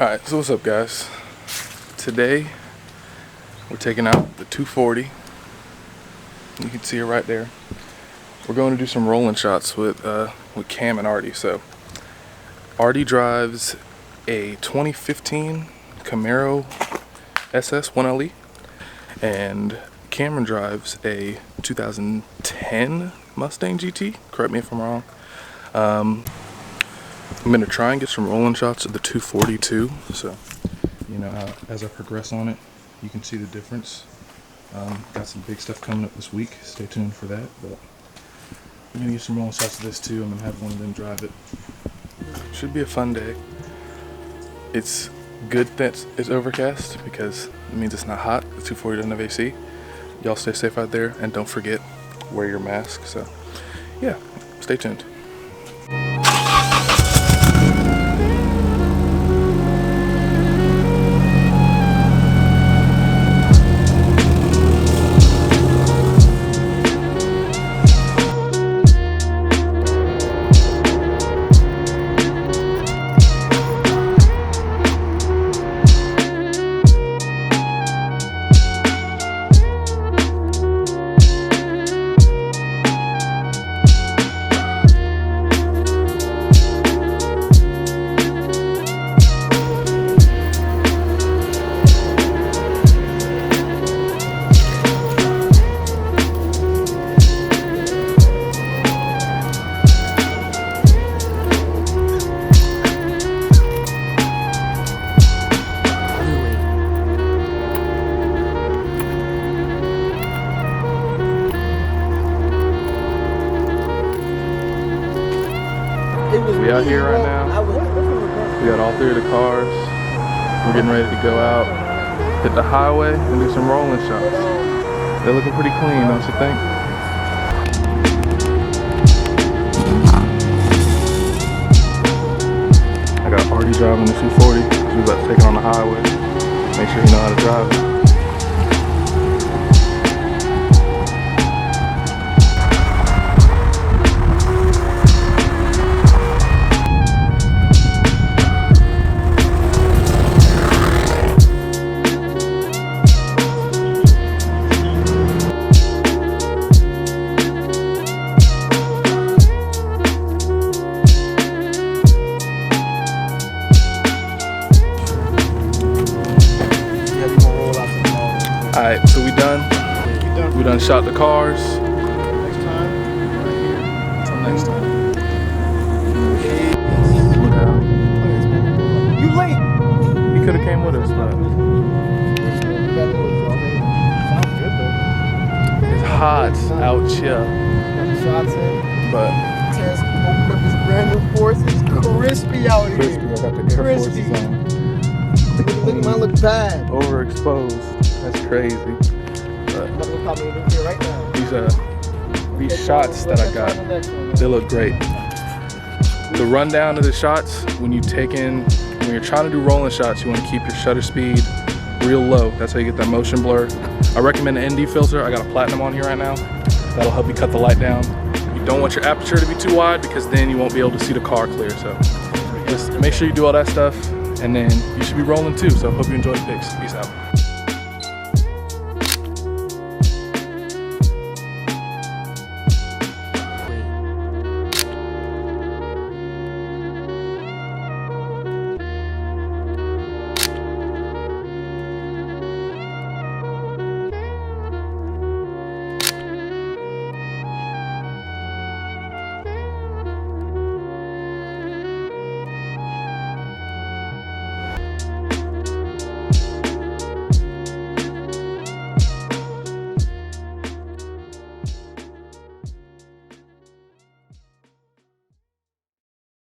Alright, so what's up guys? Today we're taking out the 240. You can see it right there. We're going to do some rolling shots with Cam and Artie. So Artie drives a 2015 Camaro SS 1LE and Cameron drives a 2010 Mustang GT. Correct me if I'm wrong. I'm going to try and get some rolling shots of the 240 too, so you know, as I progress on it you can see the difference. Got some big stuff coming up this week, stay tuned for that, but I'm going to get some rolling shots of this too. I'm going to have one of them drive it. Should be a fun day. It's good that it's overcast because it means it's not hot. The 240 doesn't have AC. Y'all stay safe out there and don't forget, wear your mask. So yeah, stay tuned. We out here right now. We got all three of the cars. We're getting ready to go out, hit the highway, and do some rolling shots. They're looking pretty clean, don't you think? I got Artie driving the 240 because we're about to take it on the highway. Make sure you know how to drive it. Alright, so we done. We done shot the cars. Next time, right here. Until next time. Look out. You late! You could have came with us, but it's hot out here. Shots in. But Tess opened up his brand new Force. It's crispy out here. crispy, I got the Air Forces on. Look at mine, look bad. Overexposed. That's crazy. But I'm gonna pop it here right now. these shots that I got, they look great. The rundown of the shots, when you're trying to do rolling shots, you want to keep your shutter speed real low. That's how you get that motion blur. I recommend an ND filter. I got a platinum on here right now. That'll help you cut the light down. You don't want your aperture to be too wide because then you won't be able to see the car clear. So just make sure you do all that stuff, and then you should be rolling too. So hope you enjoy the pics. Peace out.